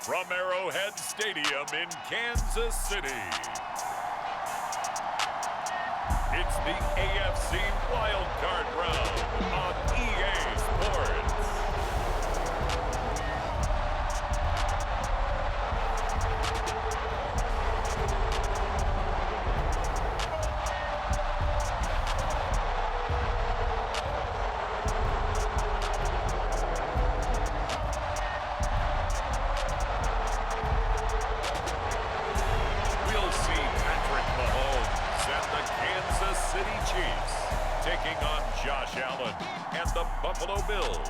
from Arrowhead Stadium in Kansas City. It's the AFC Wildcard Round on EA Sports. We'll see Patrick Mahomes and the Kansas City Chiefs taking on Josh Allen and the Buffalo Bills.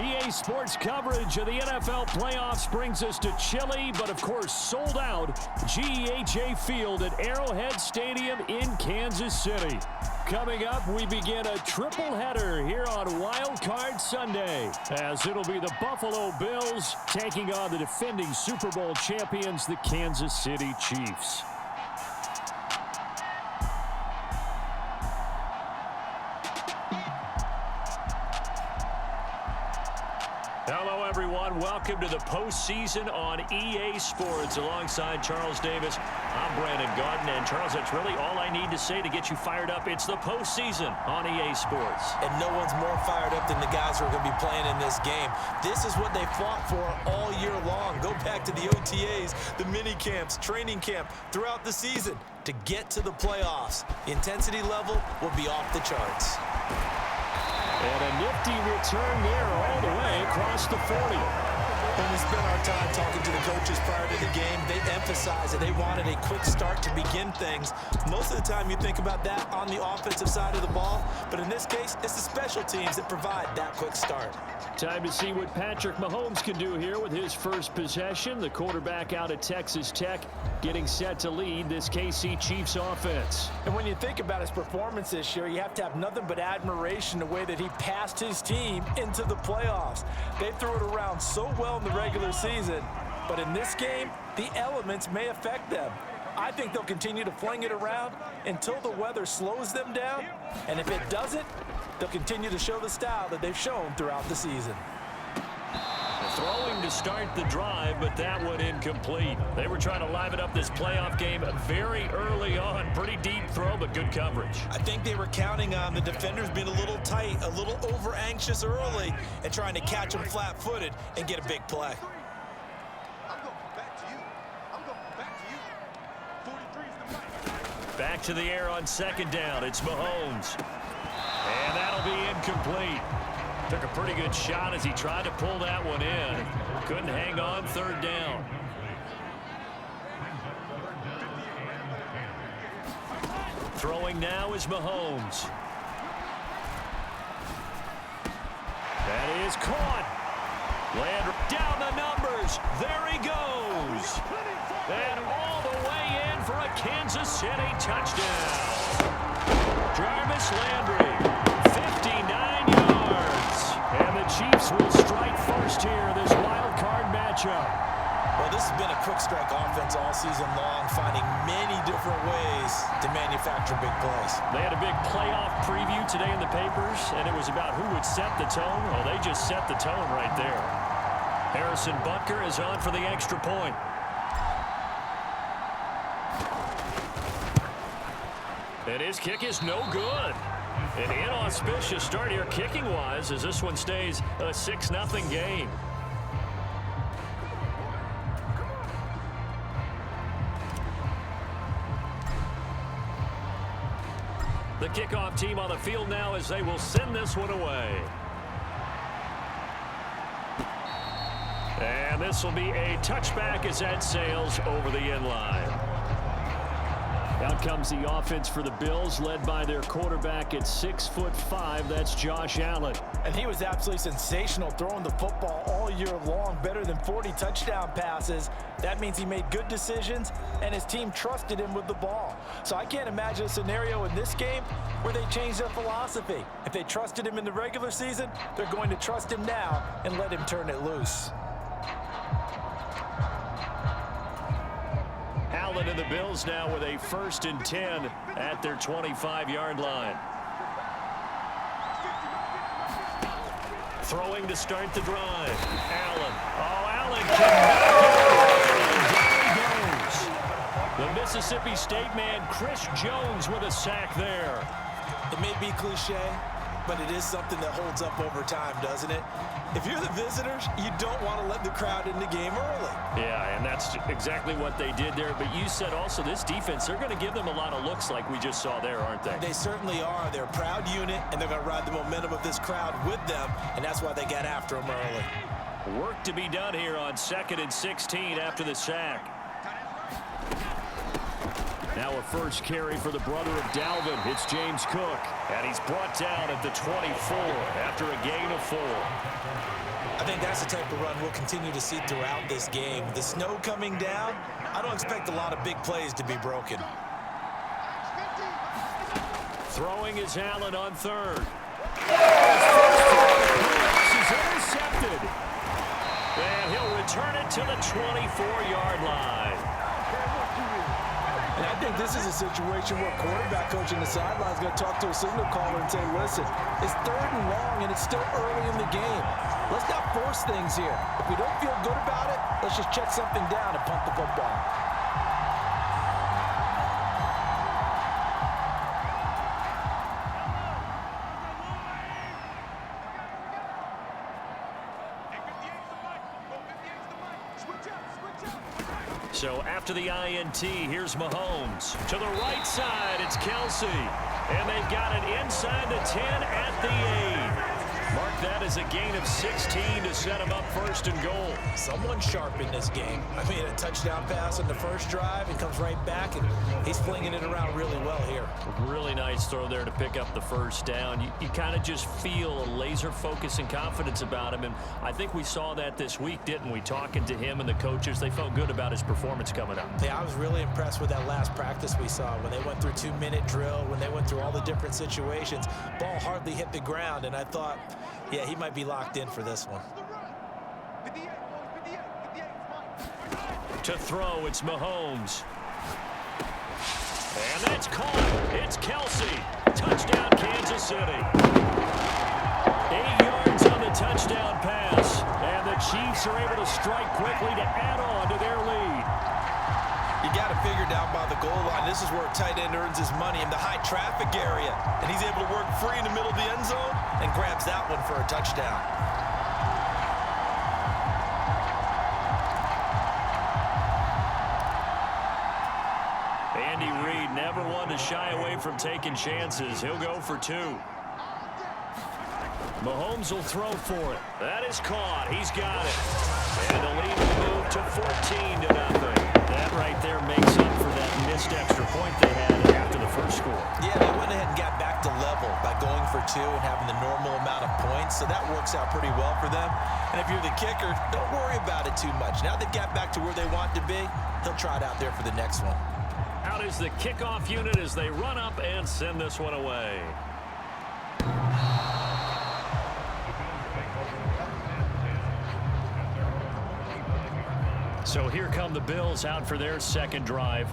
EA Sports coverage of the NFL playoffs brings us to chilly, but of course sold out GEHA Field at Arrowhead Stadium in Kansas City. Coming up, we begin a triple header here on Wild Card Sunday, as it'll be the Buffalo Bills taking on the defending Super Bowl champions, the Kansas City Chiefs. Hello, everyone. Welcome to the postseason on EA Sports. Alongside Charles Davis, I'm Brandon Garden. And Charles, that's really all I need to say to get you fired up. It's the postseason on EA Sports. And no one's more fired up than the guys who are going to be playing in this game. This is what they fought for all year long. Go back to the OTAs, the mini camps, training camp throughout the season to get to the playoffs. The intensity level will be off the charts. And a nifty return there all the way across the 40. When we spent our time talking to the coaches prior to the game, they emphasized that they wanted a quick start to begin things. Most of the time you think about that on the offensive side of the ball, but in this case, it's the special teams that provide that quick start. Time to see what Patrick Mahomes can do here with his first possession. The quarterback out of Texas Tech getting set to lead this KC Chiefs offense. And when you think about his performance this year, you have to have nothing but admiration the way that he passed his team into the playoffs. They threw it around so well in the regular season, but in this game, the elements may affect them. I think they'll continue to fling it around until the weather slows them down, and if it doesn't, they'll continue to show the style that they've shown throughout the season. Throwing to start the drive, but that one incomplete. They were trying to liven up this playoff game very early on. Pretty deep throw, but good coverage. I think they were counting on the defenders being a little tight, a little over-anxious early, and trying to catch them flat-footed and get a big play. Back to the air on second down. It's Mahomes. And that'll be incomplete. Took a pretty good shot as he tried to pull that one in. Couldn't hang on third down. Throwing now is Mahomes. That is caught. Landry down the numbers. There he goes. And all the way in for a Kansas City touchdown. Jarvis Landry, 59 yards. And the Chiefs will strike first here in this wild card matchup. Well, this has been a quick strike offense all season long, finding many different ways to manufacture big plays. They had a big playoff preview today in the papers, and it was about who would set the tone. Well, they just set the tone right there. Harrison Butker is on for the extra point. And his kick is no good. An inauspicious start here kicking-wise as this one stays a 6-0 game. The kickoff team on the field now as they will send this one away. And this will be a touchback as that sails over the end line. Out comes the offense for the Bills, led by their quarterback at 6'5". That's Josh Allen. And he was absolutely sensational throwing the football all year long, better than 40 touchdown passes. That means he made good decisions, and his team trusted him with the ball. So I can't imagine a scenario in this game where they change their philosophy. If they trusted him in the regular season, they're going to trust him now and let him turn it loose. Allen and the Bills now with a 1st and 10 at their 25-yard line. Throwing to start the drive. Allen. Oh, Allen can Mississippi State man Chris Jones with a sack there. It may be cliche, but it is something that holds up over time, doesn't it? If you're the visitors, you don't want to let the crowd in the game early. Yeah, and that's exactly what they did there. But you said also this defense, they're going to give them a lot of looks like we just saw there, aren't they? They certainly are. They're a proud unit, and they're going to ride the momentum of this crowd with them, and that's why they got after them early. Work to be done here on 2nd and 16 after the sack. Now a first carry for the brother of Dalvin. It's James Cook. And he's brought down at the 24 after a gain of 4. I think that's the type of run we'll continue to see throughout this game. With the snow coming down, I don't expect a lot of big plays to be broken. Throwing is Allen on 3rd. This is intercepted. And he'll return it to the 24-yard line. And I think this is a situation where quarterback coach on the sideline is going to talk to a signal caller and say, listen, it's 3rd and long and it's still early in the game. Let's not force things here. If we don't feel good about it, let's just check something down and punt the football. So after the INT, here's Mahomes. To the right side, it's Kelsey. And they've got it inside the 10 at the 8. Mark that as a gain of 16 to set him up 1st and goal. Someone sharp in this game. I mean, a touchdown pass on the first drive and comes right back, and he's flinging it around really well here. Really nice throw there to pick up the 1st down. You kind of just feel a laser focus and confidence about him, and I think we saw that this week, didn't we? Talking to him and the coaches, they felt good about his performance coming up. Yeah, I was really impressed with that last practice we saw when they went through 2-minute drill, when they went through all the different situations. Ball hardly hit the ground, and I thought, yeah, he might be locked in for this one. To throw, it's Mahomes. And that's caught. It's Kelsey. Touchdown, Kansas City. 8 yards on the touchdown pass. And the Chiefs are able to strike quickly to add on to their lead. You got to figure down by the goal line. This is where a tight end earns his money in the high traffic area. And he's able to work free in the middle of the end zone and grabs that one for a touchdown. Andy Reid never one to shy away from taking chances. He'll go for 2. Mahomes will throw for it. That is caught. He's got it. And the lead will move to 14-0. That right there makes up for that missed extra point they had after the first score. Yeah, they went ahead and got back to level by going for 2 and having the normal amount of points, so that works out pretty well for them. And if you're the kicker, don't worry about it too much. Now they've got back to where they want to be, he'll try it out there for the next one. Out is the kickoff unit as they run up and send this one away. So here come the Bills out for their 2nd drive.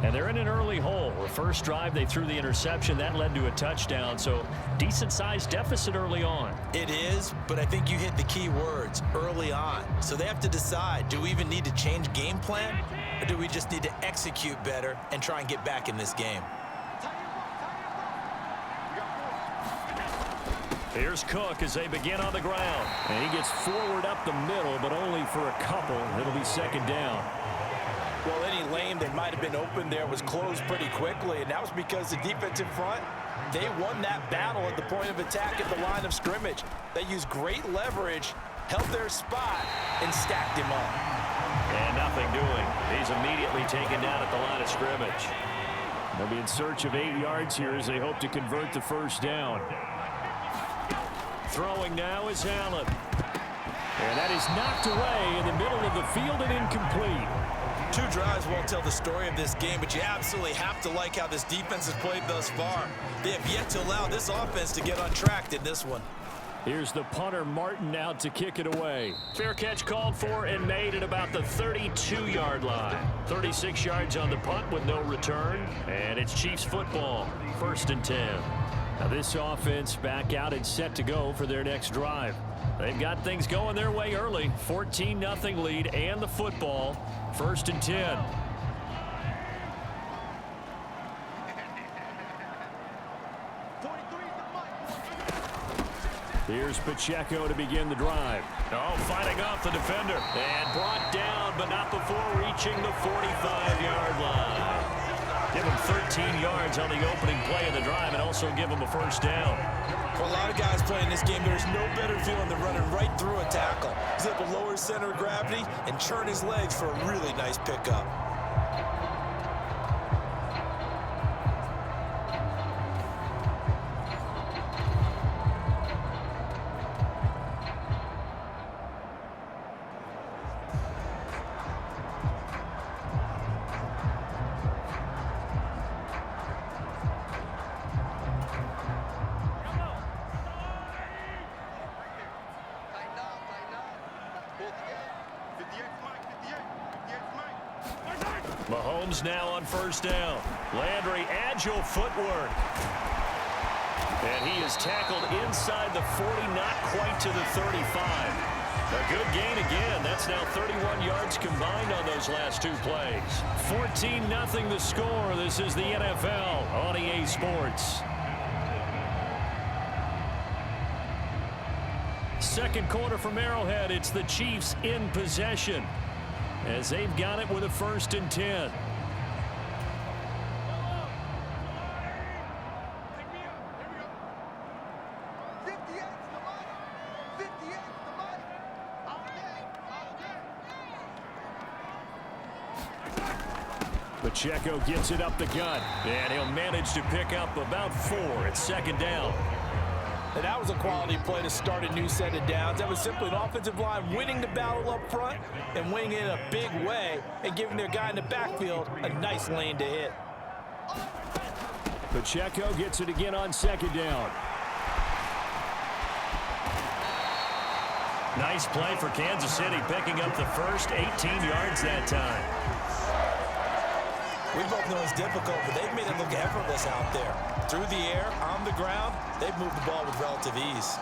And they're in an early hole. The first drive, they threw the interception. That led to a touchdown. So decent-sized deficit early on. It is, but I think you hit the key words, early on. So they have to decide, do we even need to change game plan? Or do we just need to execute better and try and get back in this game? Here's Cook as they begin on the ground. And he gets forward up the middle, but only for a couple. It'll be 2nd down. Well, any lane that might have been open there was closed pretty quickly, and that was because the defensive front, they won that battle at the point of attack at the line of scrimmage. They used great leverage, held their spot, and stacked him up. And nothing doing. He's immediately taken down at the line of scrimmage. They'll be in search of 8 yards here as they hope to convert the 1st down. Throwing now is Allen. And that is knocked away in the middle of the field and incomplete. 2 drives won't tell the story of this game, but you absolutely have to like how this defense has played thus far. They have yet to allow this offense to get on track in this one. Here's the punter, Martin, out to kick it away. Fair catch called for and made at about the 32-yard line. 36 yards on the punt with no return. And it's Chiefs football, 1st and 10. Now this offense back out and set to go for their next drive. They've got things going their way early. 14-0 lead and the football. 1st and 10. Here's Pacheco to begin the drive. Oh, fighting off the defender. And brought down, but not before reaching the 45-yard line. Give him 13 yards on the opening play of the drive and also give him a first down. For a lot of guys playing this game, there's no better feeling than running right through a tackle. He's able to lower his center of gravity and churn his legs for a really nice pickup. Mahomes now on first down. Landry, agile footwork. And he is tackled inside the 40, not quite to the 35. A good gain again. That's now 31 yards combined on those last two plays. 14-0 the score. This is the NFL on EA Sports. Second quarter from Arrowhead. It's the Chiefs in possession, as they've got it with a 1st and 10. Pacheco gets it up the gut, and he'll manage to pick up about 4 at 2nd down. And that was a quality play to start a new set of downs. That was simply an offensive line winning the battle up front and winning it in a big way and giving their guy in the backfield a nice lane to hit. Pacheco gets it again on 2nd down. Nice play for Kansas City, picking up the first 18 yards that time. We both know it's difficult, but they've made it look effortless out there. Through the air, on the ground, they've moved the ball with relative ease.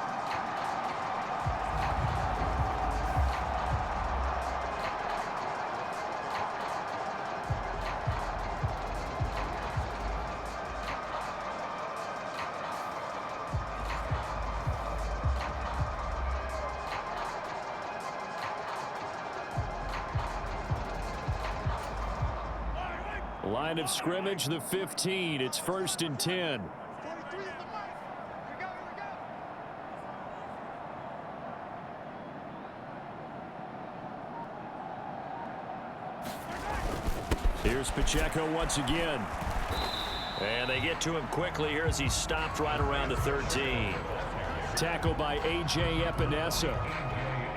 Line of scrimmage, the 15. It's 1st and 10. Here's Pacheco once again. And they get to him quickly here as he's stopped right around the 13. Tackle by A.J. Epinesa.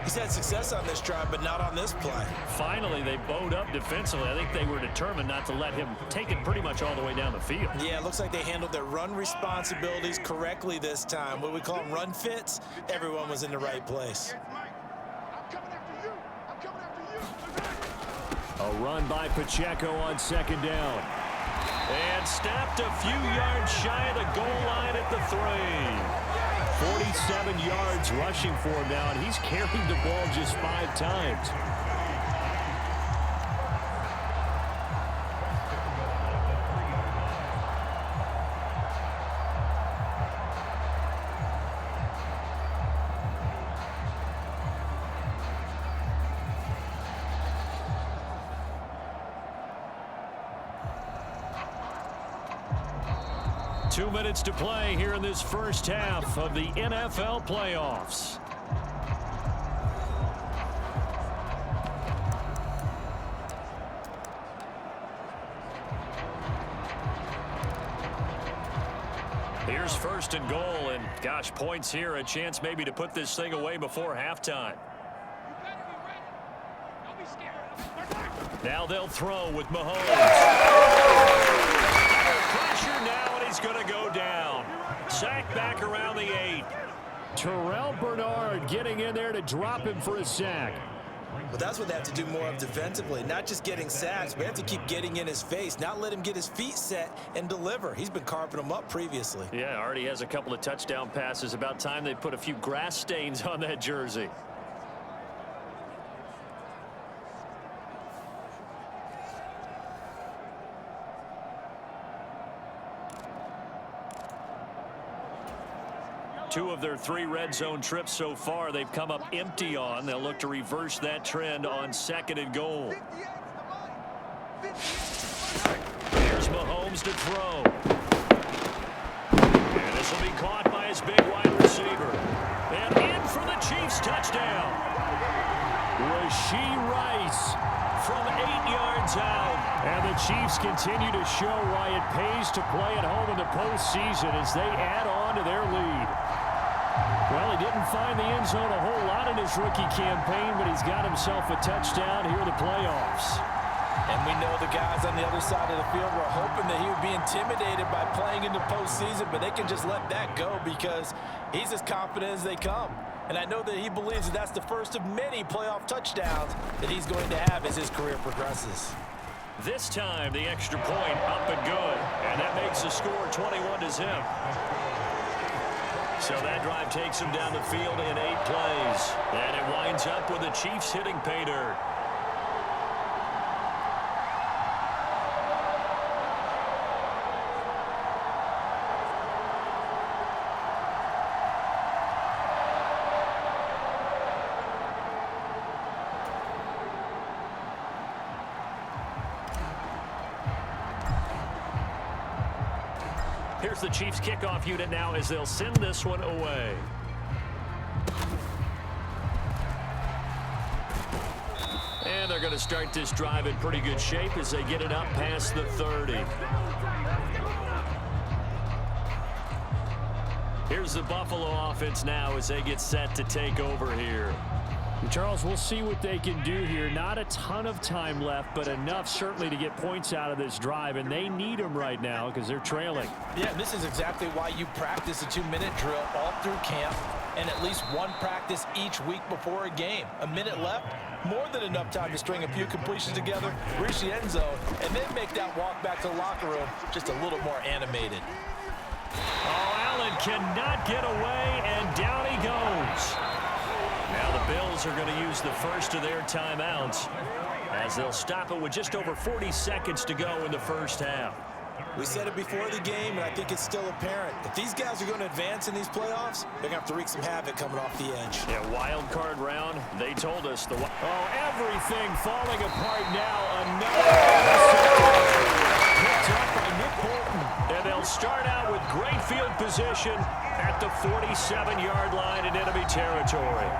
He's had success on this drive, but not on this play. Finally, they bowed up defensively. I think they were determined not to let him take it pretty much all the way down the field. Yeah, it looks like they handled their run responsibilities correctly this time. What we call them run fits, everyone was in the right place. A run by Pacheco on 2nd down. And stopped a few yards shy of the goal line at the 3. 47 yards rushing for him now, and he's carried the ball just 5 times. Two minutes to play here in this first half of the NFL playoffs. Here's 1st and goal, and gosh, points here, a chance maybe to put this thing away before halftime. Now they'll throw with Mahomes. Pressure now, and he's going to go down. Sack back around the 8. Terrell Bernard getting in there to drop him for a sack. Well, that's what they have to do more of defensively. Not just getting sacks, but they have to keep getting in his face, not let him get his feet set and deliver. He's been carping them up previously. Yeah, already has a couple of touchdown passes. About time they put a few grass stains on that jersey. 2 of their 3 red zone trips so far, they've come up empty on. They'll look to reverse that trend on 2nd and goal. Here's Mahomes to throw. And this will be caught by his big wide receiver. And in for the Chiefs touchdown. Rashee Rice from 8 yards out. And the Chiefs continue to show why it pays to play at home in the postseason as they add on to their lead. Well, he didn't find the end zone a whole lot in his rookie campaign, but he's got himself a touchdown here in the playoffs. And we know the guys on the other side of the field were hoping that he would be intimidated by playing in the postseason, but they can just let that go because he's as confident as they come. And I know that he believes that that's the first of many playoff touchdowns that he's going to have as his career progresses. This time, the extra point up and good. And that makes the score 21-0. So that drive takes him down the field in 8 plays. And it winds up with the Chiefs hitting pay dirt. Here's the Chiefs kickoff unit now as they'll send this one away. And they're going to start this drive in pretty good shape as they get it up past the 30. Here's the Buffalo offense now as they get set to take over here. Charles, we'll see what they can do here. Not a ton of time left, but enough certainly to get points out of this drive, and they need them right now because they're trailing. Yeah, this is exactly why you practice a 2-minute drill all through camp and at least one practice each week before a game. A minute left, more than enough time to string a few completions together, reach the end zone, and then make that walk back to the locker room just a little more animated. Oh, Allen cannot get away, and down he goes. Now the Bills are going to use the first of their timeouts as they'll stop it with just over 40 seconds to go in the first half. We said it before the game, and I think it's still apparent. If these guys are going to advance in these playoffs, they're going to have to wreak some havoc coming off the edge. Yeah, wild card round. They told us the... Oh, everything falling apart now. Another picked up by Nick Bolton. And they'll start out with great field position at the 47-yard line in enemy territory.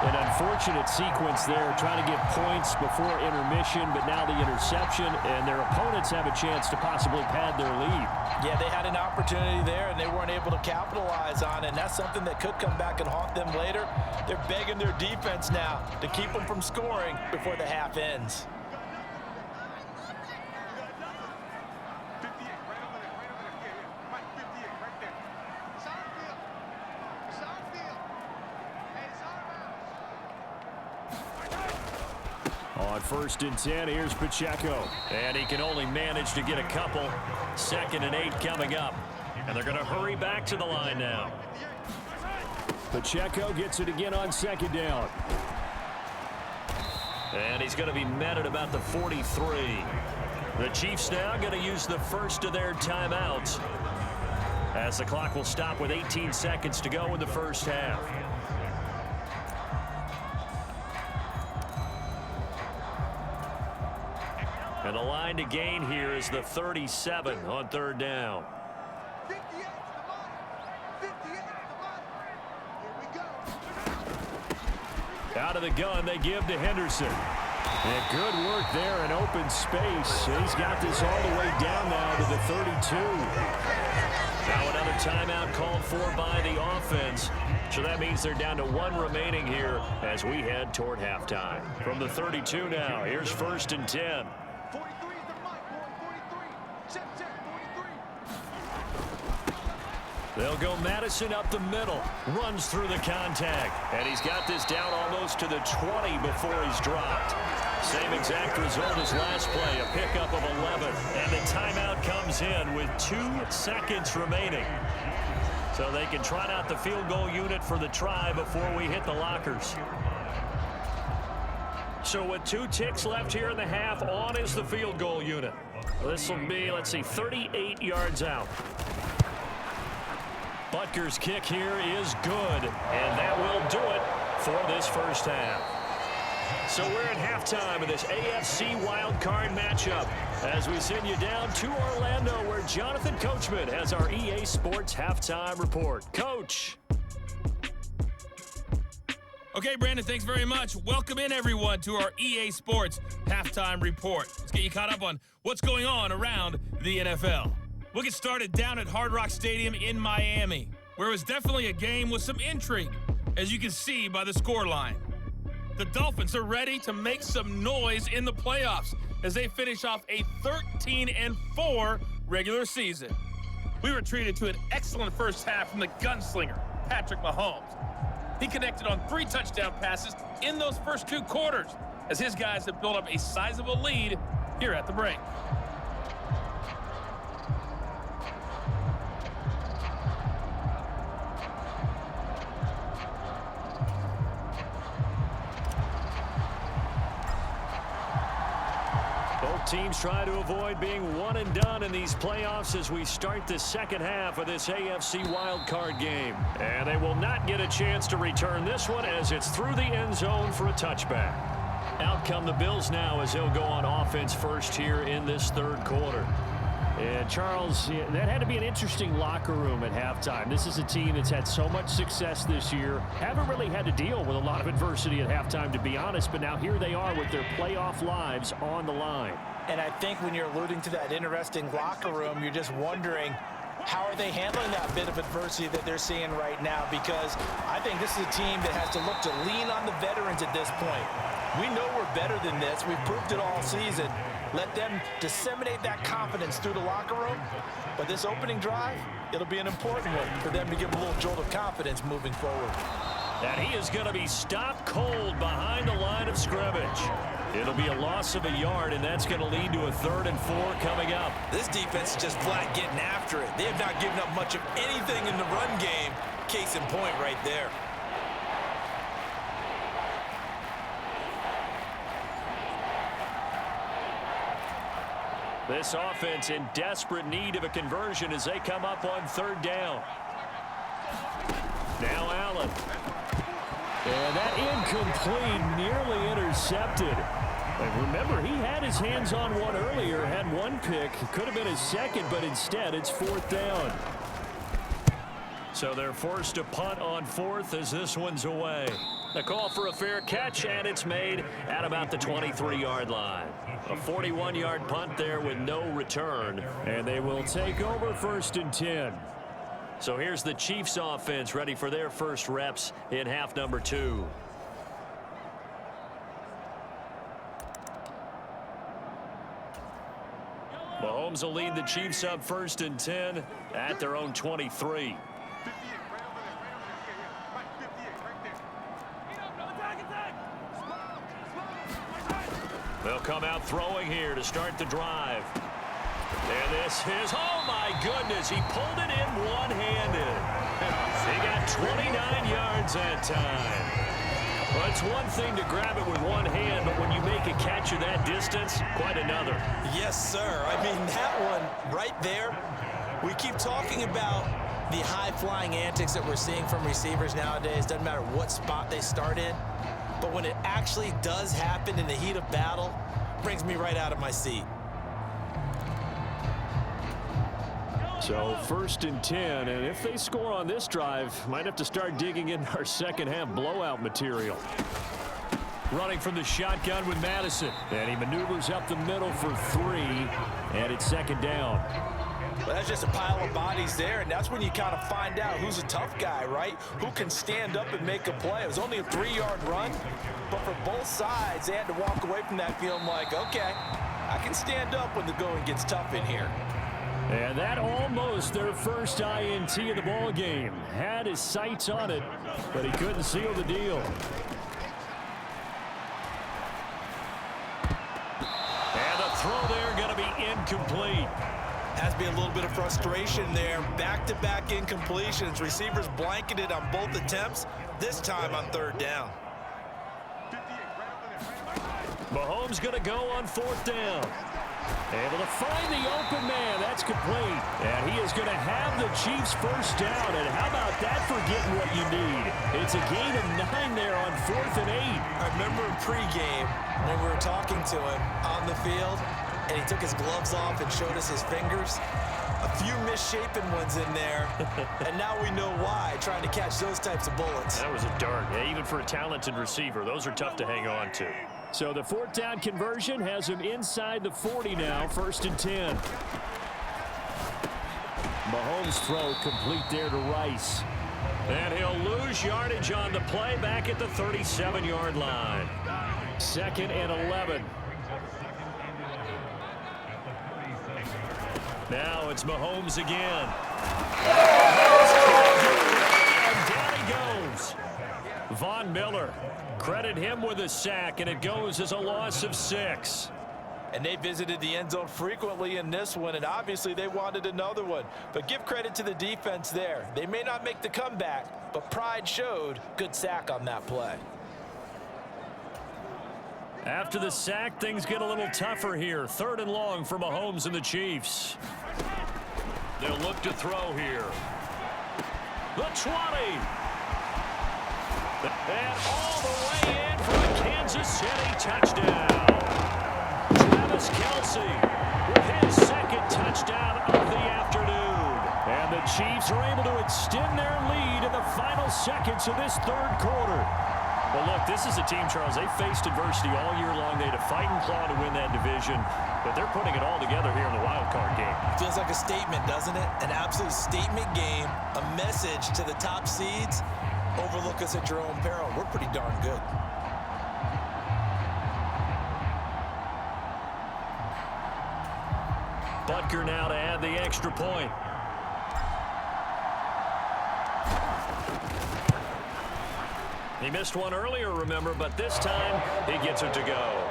An unfortunate sequence there, trying to get points before intermission, but now the interception, and their opponents have a chance to possibly pad their lead. Yeah, they had an opportunity there, and they weren't able to capitalize on it, and that's something that could come back and haunt them later. They're begging their defense now to keep them from scoring before the half ends. On 1st and 10, here's Pacheco. And he can only manage to get a couple. 2nd and 8 coming up. And they're going to hurry back to the line now. Pacheco gets it again on 2nd down. And he's going to be met at about the 43. The Chiefs now going to use the first of their timeouts, as the clock will stop with 18 seconds to go in the first half. And the line to gain here is the 37 on 3rd down. Out of the gun, they give to Henderson. And good work there in open space. He's got this all the way down now to the 32. Now another timeout called for by the offense. So that means they're down to 1 remaining here as we head toward halftime. From the 32 now, here's 1st and 10. They'll go Madison up the middle, runs through the contact, and he's got this down almost to the 20 before he's dropped. Same exact result as last play, a pickup of 11, and the timeout comes in with 2 seconds remaining. So they can trot out the field goal unit for the try before we hit the lockers. So with 2 ticks left here in the half, on is the field goal unit. This will be, let's see, 38 yards out. Butker's kick here is good, and that will do it for this first half. So we're at halftime of this AFC wildcard matchup as we send you down to Orlando where Jonathan Coachman has our EA Sports halftime report. Coach. Okay, Brandon, thanks very much. Welcome in, everyone, to our EA Sports halftime report. Let's get you caught up on what's going on around the NFL. We'll get started down at Hard Rock Stadium in Miami, where it was definitely a game with some intrigue, as you can see by the scoreline. The Dolphins are ready to make some noise in the playoffs as they finish off a 13-4 regular season. We were treated to an excellent first half from the gunslinger, Patrick Mahomes. He connected on 3 touchdown passes in those first 2 quarters as his guys have built up a sizable lead here at the break. Teams try to avoid being one and done in these playoffs as we start the second half of this AFC wildcard game. And they will not get a chance to return this one as it's through the end zone for a touchback. Out come the Bills now as they'll go on offense first here in this third quarter. And Charles, that had to be an interesting locker room at halftime. This is a team that's had so much success this year. Haven't really had to deal with a lot of adversity at halftime, to be honest, but now here they are with their playoff lives on the line. And I think when you're alluding to that interesting locker room, you're just wondering, how are they handling that bit of adversity that they're seeing right now? Because I think this is a team that has to look to lean on the veterans at this point. We know we're better than this. We've proved it all season. Let them disseminate that confidence through the locker room. But this opening drive, it'll be an important one for them to give a little jolt of confidence moving forward. And he is going to be stopped cold behind the line of scrimmage. It'll be a loss of a yard, and that's going to lead to a 3rd and 4 coming up. This defense is just flat getting after it. They have not given up much of anything in the run game. Case in point right there. This offense in desperate need of a conversion as they come up on 3rd down. Now Allen. And that incomplete, nearly intercepted. And remember, he had his hands on one earlier, had 1 pick. Could have been his second, but instead it's 4th down. So they're forced to punt on 4th as this one's away. The call for a fair catch, and it's made at about the 23-yard line. A 41-yard punt there with no return, and they will take over 1st and 10. So here's the Chiefs offense ready for their first reps in half number 2. Mahomes will lead the Chiefs up 1st and 10 at their own 23. They'll come out throwing here to start the drive. And this is, oh my goodness, he pulled it in one-handed. He got 29 yards that time. Well, it's one thing to grab it with one hand, but when you make a catch of that distance, quite another. Yes, sir. I mean, that one right there, we keep talking about the high-flying antics that we're seeing from receivers nowadays. Doesn't matter what spot they start in. But when it actually does happen in the heat of battle, brings me right out of my seat. So 1st and 10, and if they score on this drive, might have to start digging in our second half blowout material. Running from the shotgun with Madison, and he maneuvers up the middle for 3, and it's 2nd down. Well, that's just a pile of bodies there, and that's when you kind of find out who's a tough guy, right? Who can stand up and make a play. It was only a 3-yard run, but for both sides, they had to walk away from that feeling like, okay, I can stand up when the going gets tough in here. And that almost their first INT of the ball game. Had his sights on it, but he couldn't seal the deal. And the throw there going to be incomplete. Has to be a little bit of frustration there. Back-to-back incompletions. Receivers blanketed on both attempts, this time on 3rd down. Mahomes going to go on 4th down. Able to find the open man. That's complete. And he is going to have the Chiefs first down. And how about that for getting what you need? It's a gain of 9 there on 4th and 8. I remember pregame when we were talking to him on the field, and he took his gloves off and showed us his fingers. A few misshapen ones in there, and now we know why, trying to catch those types of bullets. That was a dart. Yeah, even for a talented receiver, those are tough to hang on to. So the 4th down conversion has him inside the 40 now, 1st and 10. Mahomes' throw complete there to Rice. And he'll lose yardage on the play back at the 37-yard line. 2nd and 11. Now it's Mahomes again. And down he goes. Von Miller. Credit him with a sack, and it goes as a loss of 6. And they visited the end zone frequently in this one, and obviously they wanted another one. But give credit to the defense there. They may not make the comeback, but pride showed. Good sack on that play. After the sack, things get a little tougher here. 3rd and long for Mahomes and the Chiefs. They'll look to throw here. The 20. And all the way in for a Kansas City touchdown. Travis Kelce with his 2nd touchdown of the afternoon. And the Chiefs are able to extend their lead in the final seconds of this 3rd quarter. Well, look, this is a team, Charles, they faced adversity all year long. They had to fight and claw to win that division, but they're putting it all together here in the wild card game. Feels like a statement, doesn't it? An absolute statement game, a message to the top seeds. Overlook us at your own peril. We're pretty darn good. Butker now to add the extra point. He missed one earlier, remember, but this time he gets it to go.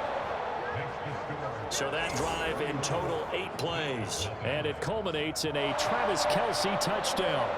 So that drive in total 8 plays. And it culminates in a Travis Kelce touchdown.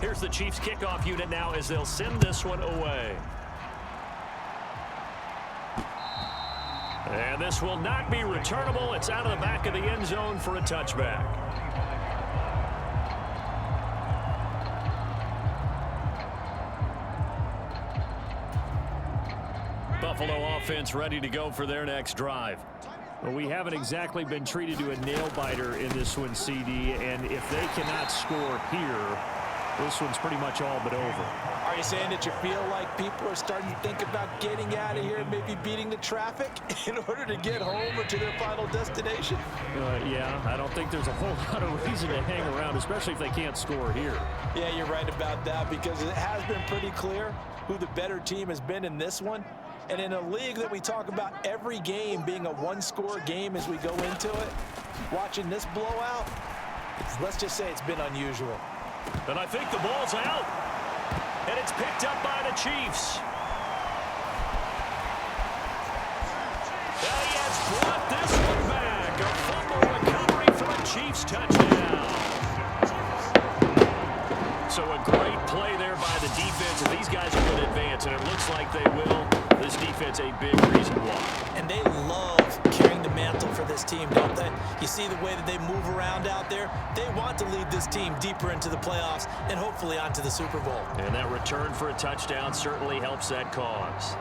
Here's the Chiefs kickoff unit now as they'll send this one away. And this will not be returnable. It's out of the back of the end zone for a touchback. Buffalo offense ready to go for their next drive. Well, we haven't exactly been treated to a nail-biter in this one, CD, and if they cannot score here, this one's pretty much all but over. Are you saying that you feel like people are starting to think about getting out of here and maybe beating the traffic in order to get home or to their final destination? Yeah, I don't think there's a whole lot of reason to hang around, especially if they can't score here. Yeah, you're right about that, because it has been pretty clear who the better team has been in this one. And in a league that we talk about every game being a one-score game as we go into it, watching this blowout, let's just say it's been unusual. And I think the ball's out. And it's picked up by the Chiefs. And he has brought this one back. A fumble recovery for a Chiefs touchdown. So a great play there by the defense. And these guys are going to advance, and it looks like they will. This defense a big reason why. And they love carrying the mantle for this team, don't they? You see the way that they move around out there? They want to lead this team deeper into the playoffs and hopefully onto the Super Bowl. And that return for a touchdown certainly helps that cause.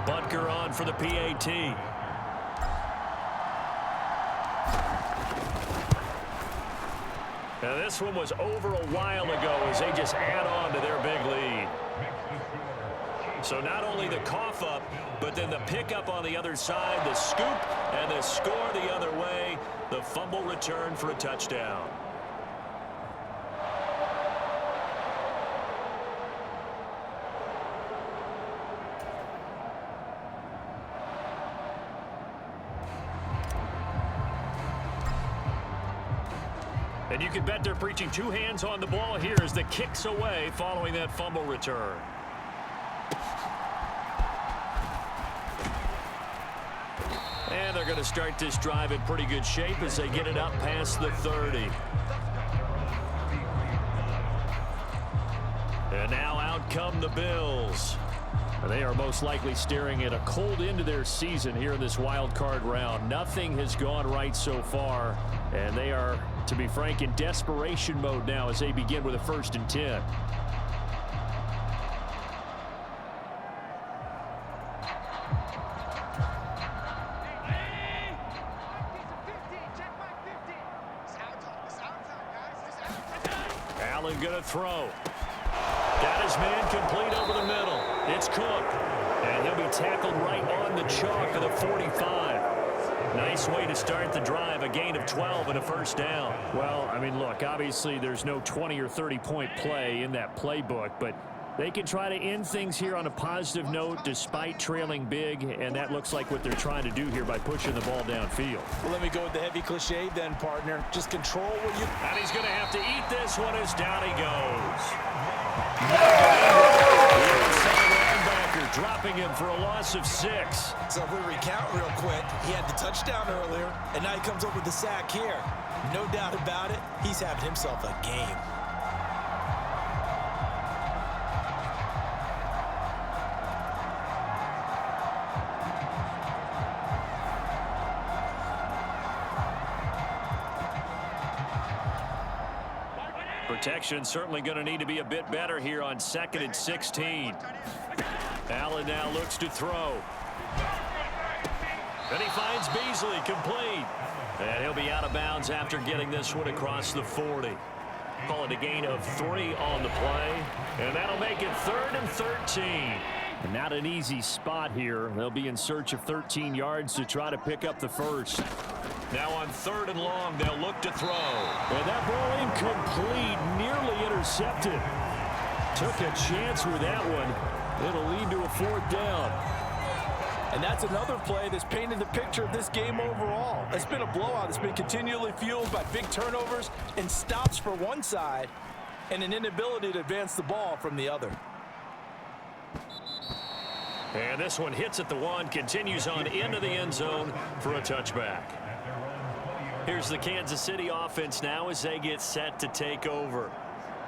Butker on for the PAT. Now this one was over a while ago as they just add on to their big lead. So not only the cough up, but then the pickup on the other side, the scoop, and the score the other way. The fumble return for a touchdown. And you can bet they're preaching two hands on the ball here as the kick's away following that fumble return. And they're going to start this drive in pretty good shape as they get it up past the 30. And now out come the Bills. They are most likely staring at a cold end to their season here in this wild card round. Nothing has gone right so far, and they are, to be frank, in desperation mode now as they begin with a 1st and 10. Allen going to throw. Got his man complete over the middle. It's Cook. And he'll be tackled right on the chalk of the 45. Nice way to start the drive. A gain of 12 and a 1st down. Well, I mean, look, obviously there's no 20 or 30-point play in that playbook, but they can try to end things here on a positive note despite trailing big, and that looks like what they're trying to do here by pushing the ball downfield. Well, let me go with the heavy cliche then, partner. Just control what you... And he's going to have to eat this one as down he goes. Linebacker dropping him for a loss of 6. So if we recount real quick, he had the touchdown earlier, and now he comes up with the sack here. No doubt about it, he's having himself a game. Protection certainly going to need to be a bit better here on 2nd and 16. Allen now looks to throw. And he finds Beasley complete. And he'll be out of bounds after getting this one across the 40. Call it a gain of 3 on the play. And that'll make it 3rd and 13. And not an easy spot here. They'll be in search of 13 yards to try to pick up the 1st. Now on 3rd and long, they'll look to throw. And that ball incomplete, nearly intercepted. Took a chance with that one. It'll lead to a 4th down. And that's another play that's painted the picture of this game overall. It's been a blowout. It's been continually fueled by big turnovers and stops for one side and an inability to advance the ball from the other. And this one hits at the 1, continues on into the end zone for a touchback. Here's the Kansas City offense now as they get set to take over.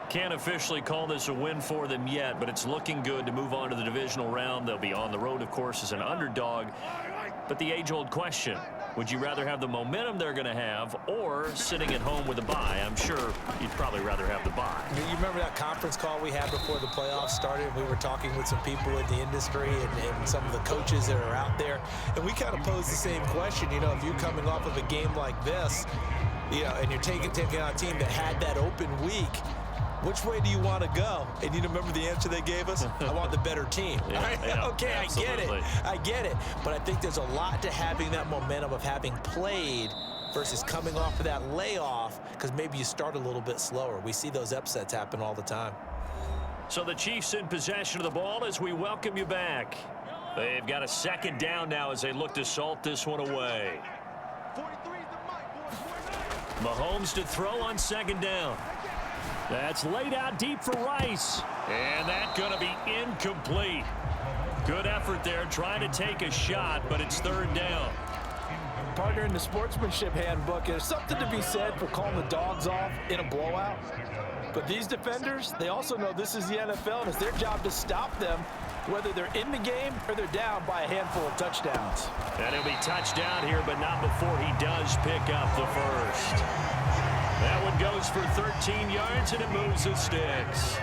Can't officially call this a win for them yet, but it's looking good to move on to the divisional round. They'll be on the road, of course, as an underdog. But the age-old question, would you rather have the momentum they're going to have or sitting at home with a bye? I'm sure you'd probably rather have the bye. You remember that conference call we had before the playoffs started? We were talking with some people in the industry and some of the coaches that are out there. And we kind of posed the same question. You know, if you're coming off of a game like this, you know, and you're taking on a team that had that open week, which way do you want to go? And you remember the answer they gave us? I want the better team. Yeah, okay, absolutely. I get it. But I think there's a lot to having that momentum of having played versus coming off of that layoff, because maybe you start a little bit slower. We see those upsets happen all the time. So the Chiefs in possession of the ball as we welcome you back. They've got a 2nd down now as they look to salt this one away. Mahomes to throw on 2nd down. That's laid out deep for Rice. And that's going to be incomplete. Good effort there trying to take a shot, but it's 3rd down. Partner, in the sportsmanship handbook, there's something to be said for calling the dogs off in a blowout. But these defenders, they also know this is the NFL, and it's their job to stop them, whether they're in the game or they're down by a handful of touchdowns. And he'll be touchdown here, but not before he does pick up the 1st. That one goes for 13 yards, and it moves the sticks.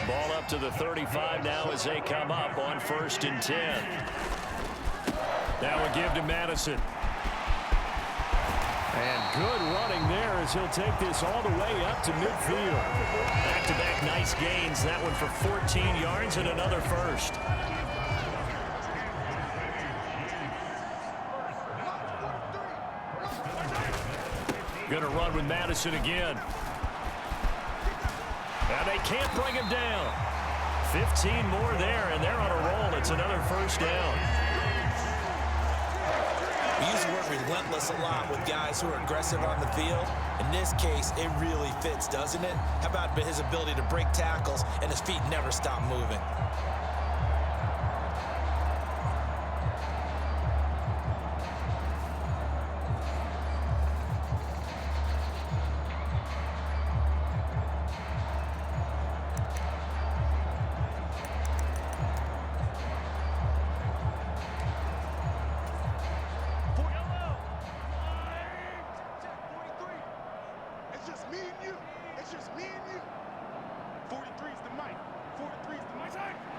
Ball up to the 35 now as they come up on 1st and 10. Now a give to Madison. And good running there as he'll take this all the way up to midfield. Back-to-back nice gains. That one for 14 yards and another 1st. Going to run with Madison again. And they can't bring him down. 15 more there, and they're on a roll. It's another 1st down. We use the word relentless a lot with guys who are aggressive on the field. In this case, it really fits, doesn't it? How about his ability to break tackles and his feet never stop moving?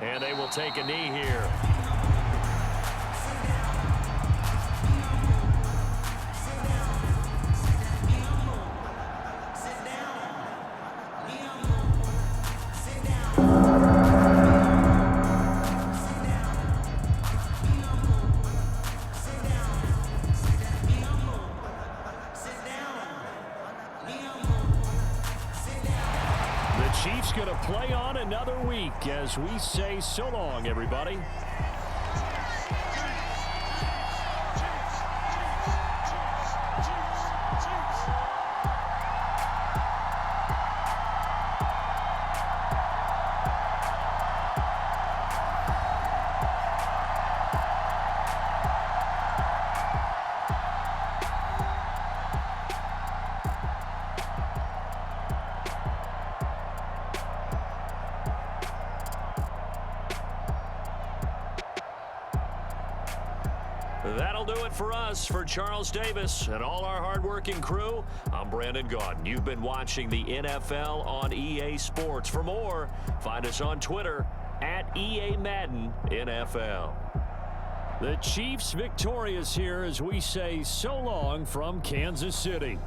And they will take a knee here. Chiefs going to play on another week as we say so long, everybody. That'll do it for us. For Charles Davis and all our hardworking crew, I'm Brandon Gaudin. You've been watching the NFL on EA Sports. For more, find us on Twitter at EA Madden NFL. The Chiefs victorious here as we say so long from Kansas City.